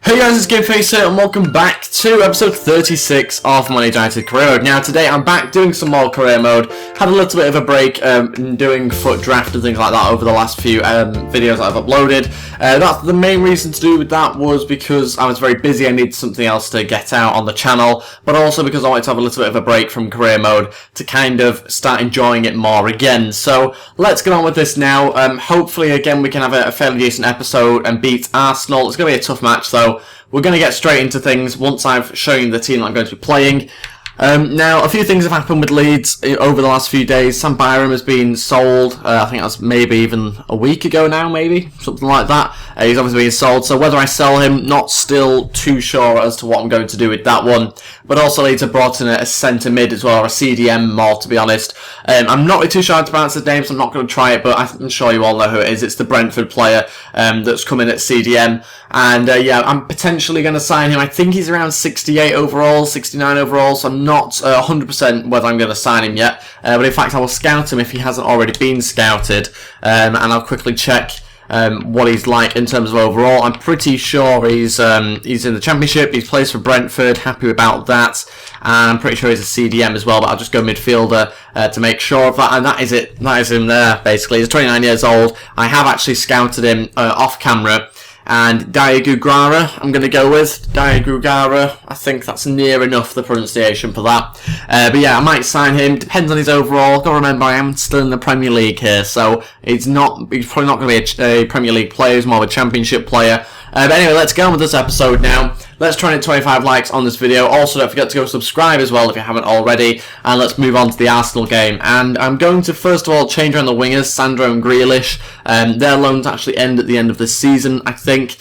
Hey guys, it's Ep36 here and welcome back to episode 36 of Money United Career Mode. Now today I'm back doing some more career mode. Had a little bit of a break doing foot draft and things like that over the last few videos that I've uploaded. That's the main reason to do with that was because I was very busy. I needed something else to get out on the channel, but also because I wanted to have a little bit of a break from career mode to kind of start enjoying it more again. So let's get on with this now. Hopefully again we can have a fairly decent episode and beat Arsenal. It's going to be a tough match though. We're going to get straight into things once I've shown you the team that I'm going to be playing. Now, a few things have happened with Leeds over the last few days. Sam Byram has been sold. I think that's maybe even a week ago now, maybe, something like that. He's obviously been sold, so whether I sell him, not still too sure as to what I'm going to do with that one. But also Leeds have brought in a centre mid as well, or a CDM more, to be honest. I'm not really too sure how to pronounce his name, so I'm not going to try it, but I'm sure you all know who it is. It's the Brentford player that's come in at CDM. And yeah, I'm potentially going to sign him. I think he's around 68 overall, 69 overall, so I'm not 100% whether I'm going to sign him yet. But in fact, I will scout him if he hasn't already been scouted. And I'll quickly check what he's like in terms of overall. I'm pretty sure he's in the Championship. He plays for Brentford. Happy about that. And I'm pretty sure he's a CDM as well, but I'll just go midfielder to make sure of that. And that is it. That is him there, basically. He's 29 years old. I have actually scouted him off camera. And Diagugara, I'm going to go with. Diagugara, I think that's near enough the pronunciation for that. But yeah, I might sign him. Depends on his overall. Got to remember, I am still in the Premier League here, so he's probably not going to be a Premier League player. He's more of a Championship player. But anyway, let's get on with this episode now. Let's try and hit 25 likes on this video. Also, don't forget to go subscribe as well if you haven't already. And let's move on to the Arsenal game. And I'm going to, first of all, change around the wingers, Sandro and Grealish. Their loans actually end at the end of this season, I think.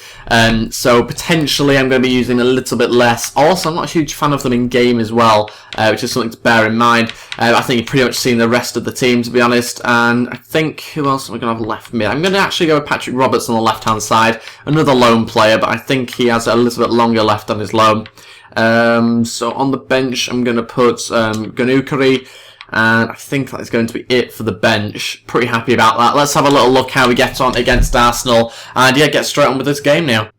So potentially I'm going to be using a little bit less. Also, I'm not a huge fan of them in game as well, which is something to bear in mind. I think you've pretty much seen the rest of the team, to be honest. And I think, who else am I going to have left mid? I'm going to actually go with Patrick Roberts on the left-hand side. Another loan player, but I think he has a little bit longer left on his loan. So on the bench, I'm going to put Ganukari. And I think that is going to be it for the bench. Pretty happy about that. Let's have a little look how we get on against Arsenal. And yeah, get straight on with this game now.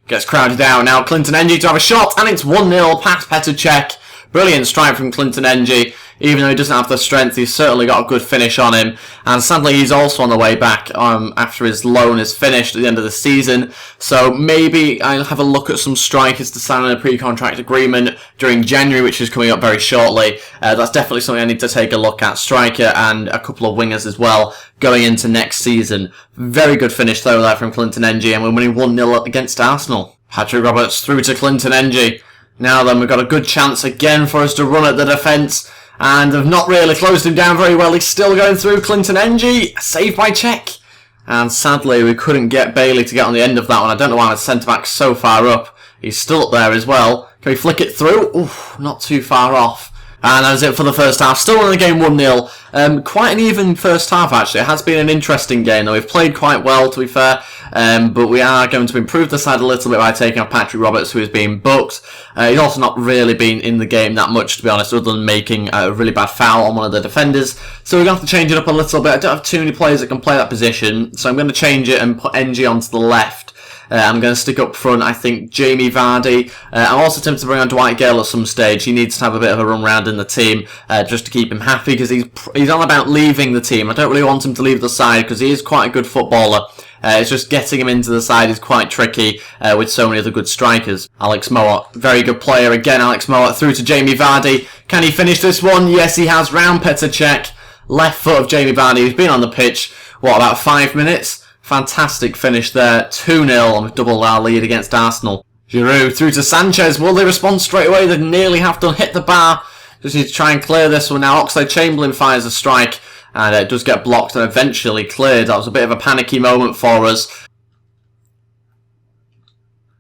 Gets crowded out now. Clinton Ng to have a shot. And it's 1-0 past Petr Cech. Brilliant strike from Clinton Ng. Even though he doesn't have the strength, he's certainly got a good finish on him. And sadly, he's also on the way back after his loan is finished at the end of the season. So maybe I'll have a look at some strikers to sign on a pre-contract agreement during January, which is coming up very shortly. That's definitely something I need to take a look at. Striker and a couple of wingers as well going into next season. Very good finish though there from Clinton Ng, and we're winning 1-0 against Arsenal. Patrick Roberts through to Clinton Ng. Now then, we've got a good chance again for us to run at the defence. And have not really closed him down very well. He's still going through. Clinton Ng, saved by Cech. And sadly, we couldn't get Bailey to get on the end of that one. I don't know why the centre-back's so far up. He's still up there as well. Can we flick it through? Oof, not too far off. And that's it for the first half. Still in the game 1-0. Quite an even first half, actually. It has been an interesting game, though. We've played quite well, to be fair. But we are going to improve the side a little bit by taking off Patrick Roberts, who is being booked. He's also not really been in the game that much, to be honest, other than making a really bad foul on one of the defenders. So we're going to have to change it up a little bit. I don't have too many players that can play that position, so I'm going to change it and put NG onto the left. I'm going to stick up front, I think, Jamie Vardy. I'm also tempted to bring on Dwight Gale at some stage. He needs to have a bit of a run round in the team just to keep him happy, because he's on about leaving the team. I don't really want him to leave the side because he is quite a good footballer. It's just getting him into the side is quite tricky with so many other good strikers. Alex Mowat, very good player again. Alex Mowat through to Jamie Vardy. Can he finish this one? Yes, he has. Round Petr Cech. Left foot of Jamie Vardy, who's been on the pitch, what, about 5 minutes? Fantastic finish there. 2-0 on a double our lead against Arsenal. Giroud through to Sanchez. Will they respond straight away? They nearly have to hit the bar. Just need to try and clear this one now. Oxlade-Chamberlain fires a strike. And it does get blocked and eventually cleared. That was a bit of a panicky moment for us.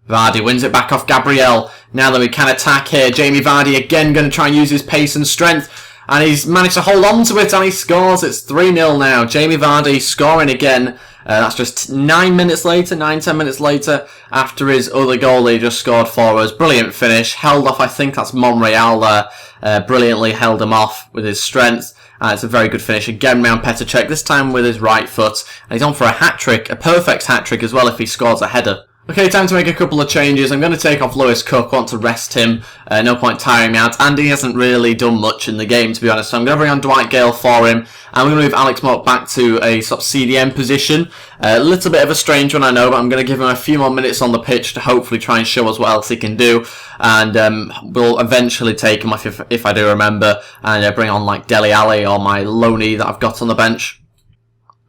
Vardy wins it back off Gabriel. Now that we can attack here. Jamie Vardy again going to try and use his pace and strength. And he's managed to hold on to it and he scores. It's 3-0 now. Jamie Vardy scoring again. That's just 9 minutes later, 9-10 minutes later, after his other goal he just scored for us. Brilliant finish. Held off, I think that's Monreal there. Brilliantly held him off with his strength. It's a very good finish again round Petr Cech, this time with his right foot. And he's on for a hat-trick, a perfect hat-trick as well if he scores a header. Okay, time to make a couple of changes. I'm going to take off Lewis Cook, want to rest him, no point tiring me out. Andy hasn't really done much in the game, to be honest, so I'm going to bring on Dwight Gale for him, and we're going to move Alex Moat back to a sort of CDM position. A little bit of a strange one, I know, but I'm going to give him a few more minutes on the pitch to hopefully try and show us what else he can do, and we'll eventually take him off if I do remember, and bring on like Dele Alli or my loanee that I've got on the bench.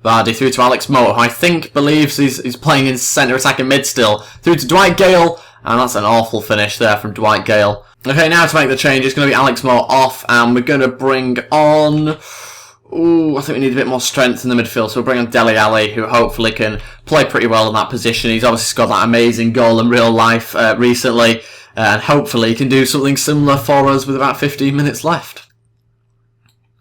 Vardy through to Alex Moat, who I think believes he's playing in centre attacking mid still. Through to Dwight Gale, and that's an awful finish there from Dwight Gale. Okay, now to make the change, it's going to be Alex Moat off, and we're going to bring on... Ooh, I think we need a bit more strength in the midfield, so we'll bring on Dele Alli, who hopefully can play pretty well in that position. He's obviously scored that amazing goal in real life recently, and hopefully he can do something similar for us with about 15 minutes left.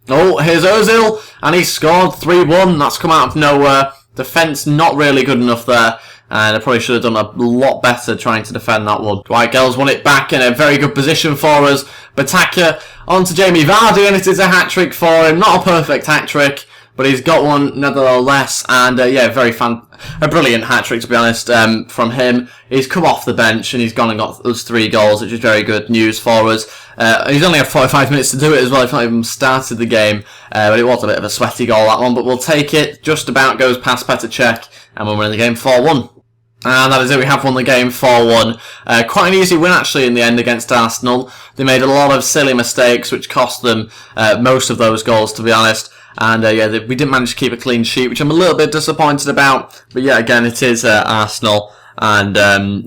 Oh, here's Ozil, and he scored 3-1. That's come out of nowhere. Defence not really good enough there, and I probably should have done a lot better trying to defend that one. Dwight Gale's won it back in a very good position for us. Bataka onto Jamie Vardy, and it is a hat-trick for him. Not a perfect hat-trick, but he's got one nevertheless, and yeah, a brilliant hat-trick to be honest from him. He's come off the bench and he's gone and got those 3 goals, which is very good news for us. He's only had 45 minutes to do it as well, if not even started the game, but it was a bit of a sweaty goal that one, but we'll take it. Just about goes past Petr Cech, and we're winning the game 4-1. And that is it, we have won the game 4-1. Quite an easy win actually in the end against Arsenal. They made a lot of silly mistakes which cost them most of those goals, to be honest. And yeah, we didn't manage to keep a clean sheet, which I'm a little bit disappointed about. But yeah, again, it is Arsenal. And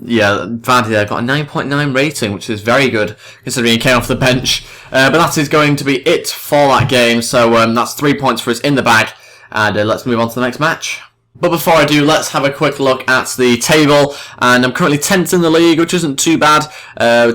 yeah, Vardy there got a 9.9 rating, which is very good considering he came off the bench. But that is going to be it for that game. So that's 3 points for us in the bag. And let's move on to the next match. But before I do, let's have a quick look at the table, and I'm currently 10th in the league, which isn't too bad.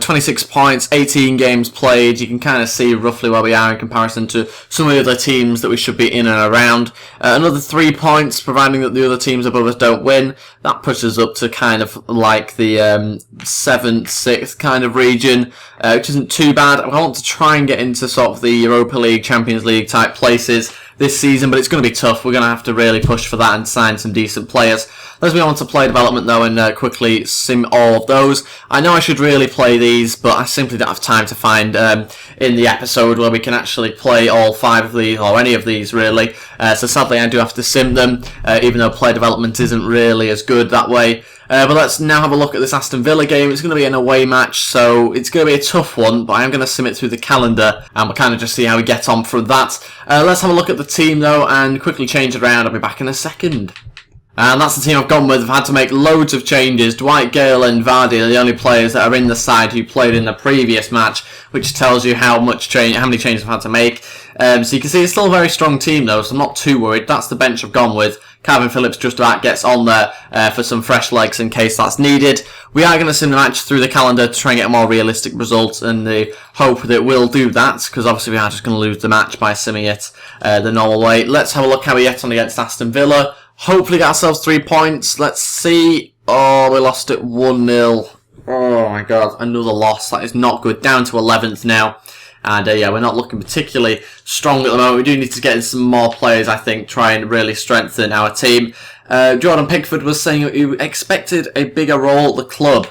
26 points, 18 games played. You can kind of see roughly where we are in comparison to some of the other teams that we should be in and around. Another 3 points, providing that the other teams above us don't win. That pushes us up to kind of like the 7th, 6th kind of region, which isn't too bad. I want to try and get into sort of the Europa League, Champions League type places this season, but it's going to be tough. We're going to have to really push for that and sign some decent players. Let's move on to player development though, and quickly sim all of those. I know I should really play these, but I simply don't have time to find in the episode where we can actually play all 5 of these, or any of these really. So sadly I do have to sim them, even though player development isn't really as good that way. But let's now have a look at this Aston Villa game. It's going to be an away match, so it's going to be a tough one, but I am going to sim it through the calendar, and we'll kind of just see how we get on from that. Let's have a look at the team, though, and quickly change it around. I'll be back in a second. And that's the team I've gone with. I've had to make loads of changes. Dwight Gale and Vardy are the only players that are in the side who played in the previous match, which tells you how many changes I've had to make. So you can see it's still a very strong team, though, so I'm not too worried. That's the bench I've gone with. Calvin Phillips just about gets on there for some fresh legs in case that's needed. We are going to sim the match through the calendar to try and get a more realistic result, and the hope that we'll do that, because obviously we are just going to lose the match by simming it the normal way. Let's have a look how we get on against Aston Villa. Hopefully get ourselves 3 points. Let's see. Oh, we lost it 1-0. Oh my god, another loss. That is not good. Down to 11th now. And yeah, we're not looking particularly strong at the moment. We do need to get in some more players, I think, try and really strengthen our team. Jordan Pickford was saying he expected a bigger role at the club.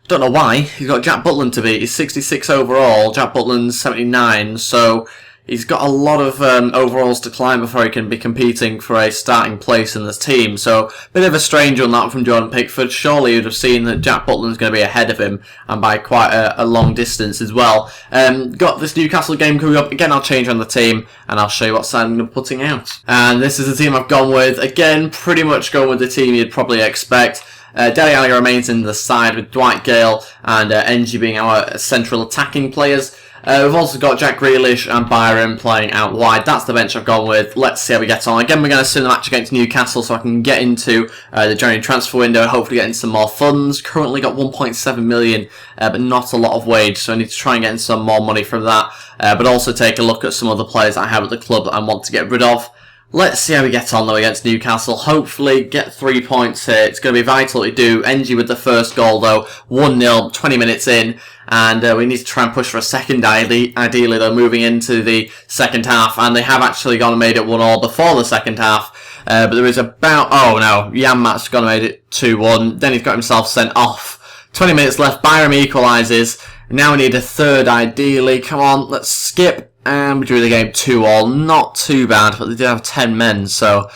Don't know why. He's got Jack Butland to beat. He's 66 overall. Jack Butland's 79, so he's got a lot of overalls to climb before he can be competing for a starting place in this team. So, a bit of a strange on that from Jordan Pickford. Surely you'd have seen that Jack Butland's going to be ahead of him, and by quite a long distance as well. Got this Newcastle game coming up. Again, I'll change on the team, and I'll show you what side I'm going to be putting out. And this is the team I've gone with. Again, pretty much going with the team you'd probably expect. Dele Alli remains in the side with Dwight Gale and NG being our central attacking players. We've also got Jack Grealish and Byron playing out wide. That's the bench I've gone with. Let's see how we get on. Again, we're going to sim the match against Newcastle so I can get into the January transfer window and hopefully get in some more funds. Currently got 1.7 million, but not a lot of wage, so I need to try and get in some more money from that. But also take a look at some other players I have at the club that I want to get rid of. Let's see how we get on though against Newcastle. Hopefully get 3 points here. It's going to be vital that we do. NG with the first goal though. 1-0, 20 minutes in. And we need to try and push for a second ideally though, moving into the second half. And they have actually gone and made it 1-1 before the second half. But there is about... Oh no, Janmaat's gone and made it 2-1. Then he's got himself sent off. 20 minutes left. Byram equalises. Now we need a third ideally. Come on, let's skip. And we drew the game 2-2. Not too bad, but they did have 10 men, so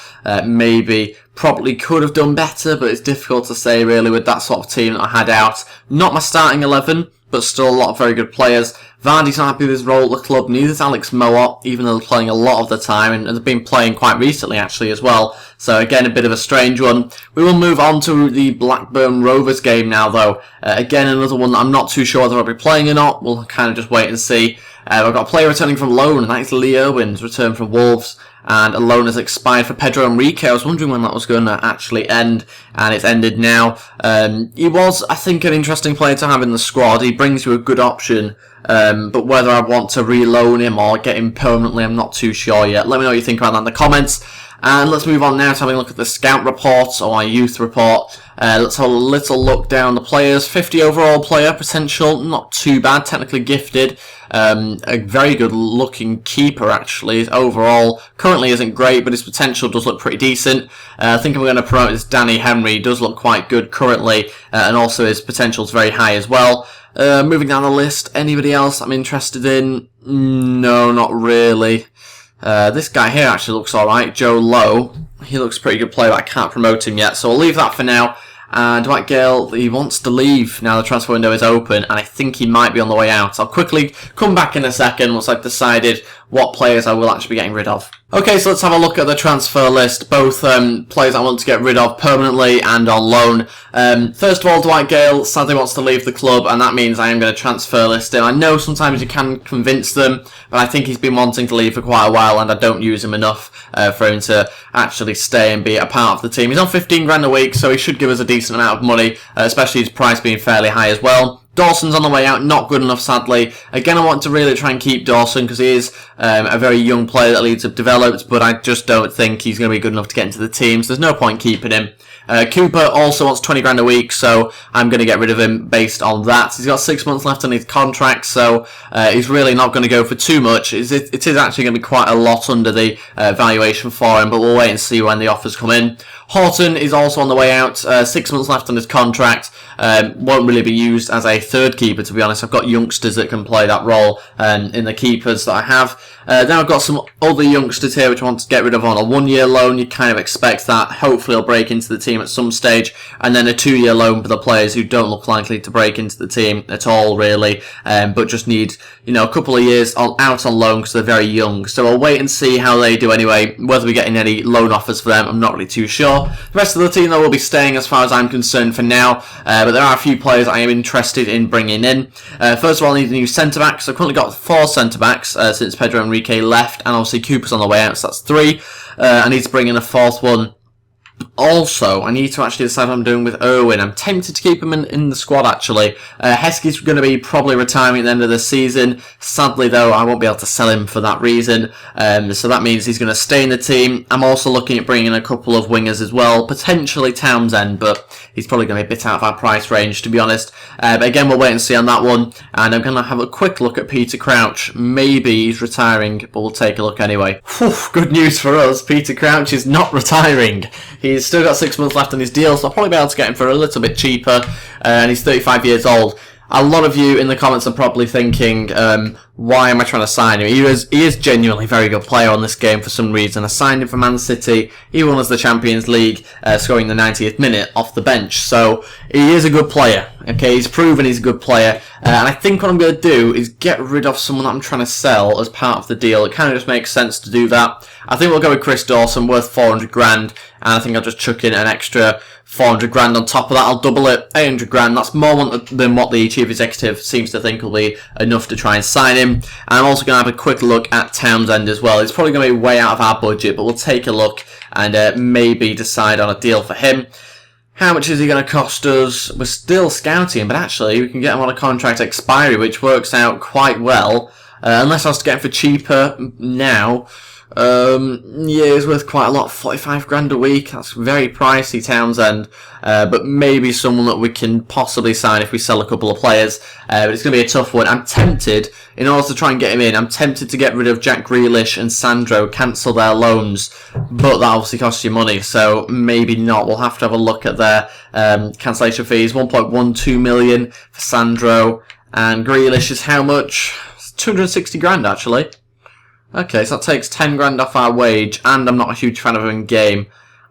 maybe probably could have done better, but it's difficult to say really with that sort of team that I had out. Not my starting 11, but still a lot of very good players. Vardy's not happy with his role at the club, neither is Alex Moa, even though they're playing a lot of the time, and they've been playing quite recently actually as well. So again, a bit of a strange one. We will move on to the Blackburn Rovers game now though. Again, another one that I'm not too sure whether I'll be playing or not. We'll kind of just wait and see. I've got a player returning from loan, and that is Lee Irwin's return from Wolves. And a loan has expired for Pedro Enrique. I was wondering when that was going to actually end, and it's ended now. He was, I think, an interesting player to have in the squad. He brings you a good option, but whether I want to reloan him or get him permanently, I'm not too sure yet. Let me know what you think about that in the comments. And let's move on now to having a look at the scout report, or our youth report. Let's have a little look down the players. 50 overall player potential, not too bad, technically gifted. A very good looking keeper actually. Overall, currently isn't great, but his potential does look pretty decent. I think I'm going to promote this Danny Henry. He does look quite good currently, and also his potential is very high as well. Moving down the list, anybody else I'm interested in? No, not really. This guy here actually looks alright, Joe Lowe. He looks a pretty good player, but I can't promote him yet, so I'll leave that for now. Dwight Gale, he wants to leave now the transfer window is open, and I think he might be on the way out. I'll quickly come back in a second once I've decided what players I will actually be getting rid of. Okay, so let's have a look at the transfer list, both players I want to get rid of permanently and on loan. First of all, Dwight Gale sadly wants to leave the club, and that means I am going to transfer list him. I know sometimes you can convince them, but I think he's been wanting to leave for quite a while, and I don't use him enough for him to actually stay and be a part of the team. He's on 15 grand a week, so he should give us a decent amount of money, especially his price being fairly high as well. Dawson's on the way out, not good enough sadly. Again, I want to really try and keep Dawson because he is a very young player that Leeds have developed, but I just don't think he's going to be good enough to get into the team, so there's no point keeping him. Cooper also wants 20 grand a week, so I'm going to get rid of him based on that. He's got 6 months left on his contract, so he's really not going to go for too much. It is actually going to be quite a lot under the valuation for him, but we'll wait and see when the offers come in. Horton is also on the way out, 6 months left on his contract, won't really be used as a third keeper to be honest. I've got youngsters that can play that role in the keepers that I have. Then I've got some other youngsters here which I want to get rid of on a 1 year loan. You kind of expect that. Hopefully he'll break into the team at some stage. And then a 2 year loan for the players who don't look likely to break into the team at all really, but just need, you know, a couple of years out on loan because they're very young. So I'll wait and see how they do anyway. Whether we're getting any loan offers for them, I'm not really too sure. The rest of the team though will be staying as far as I'm concerned for now, but there are a few players I am interested in bringing in. First of all, I need a new centre-back. So I've currently got 4 centre-backs since Pedro Enrique left, and obviously Cooper's on the way out, so that's 3. I need to bring in a 4th one. Also, I need to actually decide what I'm doing with Irwin. I'm tempted to keep him in the squad, actually. Heskey's going to be probably retiring at the end of the season. Sadly, though, I won't be able to sell him for that reason. So that means he's going to stay in the team. I'm also looking at bringing in a couple of wingers as well. Potentially Townsend, but he's probably going to be a bit out of our price range, to be honest. But again, we'll wait and see on that one. And I'm going to have a quick look at Peter Crouch. Maybe he's retiring, but we'll take a look anyway. Whew, good news for us. Peter Crouch is not retiring. He's still got 6 months left on his deal, so I'll probably be able to get him for a little bit cheaper, and he's 35 years old. A lot of you in the comments are probably thinking, why am I trying to sign him? He is genuinely a very good player on this game for some reason. I signed him for Man City. He won us the Champions League, scoring the 90th minute off the bench. So he is a good player. Okay, he's proven he's a good player. And I think what I'm going to do is get rid of someone that I'm trying to sell as part of the deal. It kind of just makes sense to do that. I think we'll go with Chris Dawson, worth 400 grand. And I think I'll just chuck in an extra 400 grand on top of that. I'll double it, 800 grand. That's more than what the chief executive seems to think will be enough to try and sign him. And I'm also going to have a quick look at Townsend as well. It's probably going to be way out of our budget, but we'll take a look and maybe decide on a deal for him. How much is he going to cost us? We're still scouting, but actually we can get him on a contract expiry, which works out quite well. Unless I was to get him for cheaper now. Yeah, it's worth quite a lot, 45 grand a week. That's very pricey, Townsend. But maybe someone that we can possibly sign if we sell a couple of players. But it's going to be a tough one. I'm tempted, in order to try and get him in, I'm tempted to get rid of Jack Grealish and Sandro, cancel their loans. But that obviously costs you money, so maybe not. We'll have to have a look at their cancellation fees. 1.12 million for Sandro. And Grealish is how much? It's 260 grand, actually. Okay, so that takes 10 grand off our wage, and I'm not a huge fan of him in game.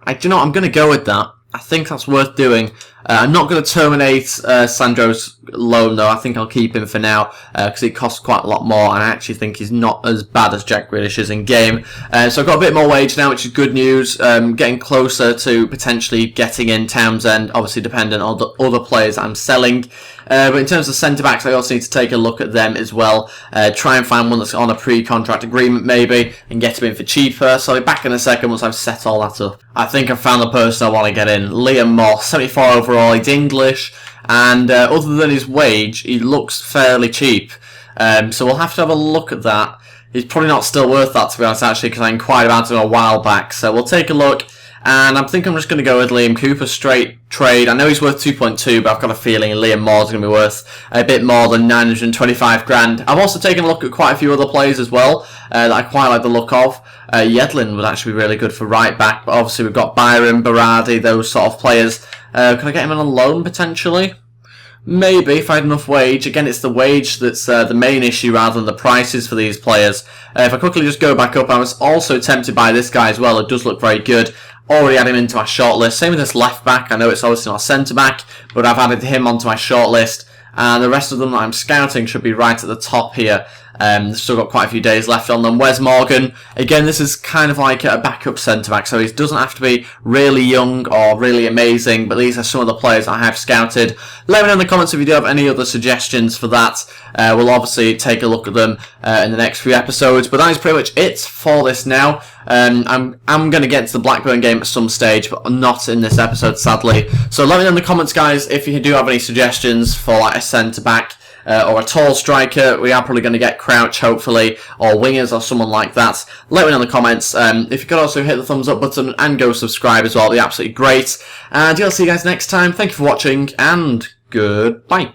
Do you know what, I'm going to go with that. I think that's worth doing. I'm not going to terminate Sandro's loan, though. I think I'll keep him for now, because it costs quite a lot more, and I actually think he's not as bad as Jack Grealish is in game. So I've got a bit more wage now, which is good news. Getting closer to potentially getting in Townsend, obviously dependent on the other players I'm selling. But in terms of centre-backs, I also need to take a look at them as well. Try and find one that's on a pre-contract agreement, maybe, and get him in for cheaper. So I'll be back in a second once I've set all that up. I think I've found the person I want to get in. Liam Moss, 74 overall, he's English, and other than his wage, he looks fairly cheap. So we'll have to have a look at that. He's probably not still worth that, to be honest, actually, because I inquired about him a while back. So we'll take a look. And I think I'm just going to go with Liam Cooper straight trade. I know he's worth 2.2, but I've got a feeling Liam Moore's going to be worth a bit more than 925 grand. I've also taken a look at quite a few other players as well that I quite like the look of. Yedlin would actually be really good for right back, but obviously we've got Byron, Berardi, those sort of players. Can I get him on a loan potentially? Maybe, if I had enough wage. Again, it's the wage that's the main issue rather than the prices for these players. If I quickly just go back up, I was also tempted by this guy as well. It does look very good. Already added him into my shortlist. Same with this left back. I know it's obviously not centre back, but I've added him onto my shortlist. And the rest of them that I'm scouting should be right at the top here. Still got quite a few days left on them. Wes Morgan, again, this is kind of like a backup centre-back, so he doesn't have to be really young or really amazing, but these are some of the players I have scouted. Let me know in the comments if you do have any other suggestions for that. We'll obviously take a look at them in the next few episodes, but that is pretty much it for this now. I'm going to get to the Blackburn game at some stage, but not in this episode, sadly. So let me know in the comments, guys, if you do have any suggestions for like a centre-back. Or a tall striker. We are probably going to get Crouch, hopefully, or wingers or someone like that. Let me know in the comments. If you could also hit the thumbs up button and go subscribe as well, it'd be absolutely great. And yeah, I'll see you guys next time. Thank you for watching, and goodbye.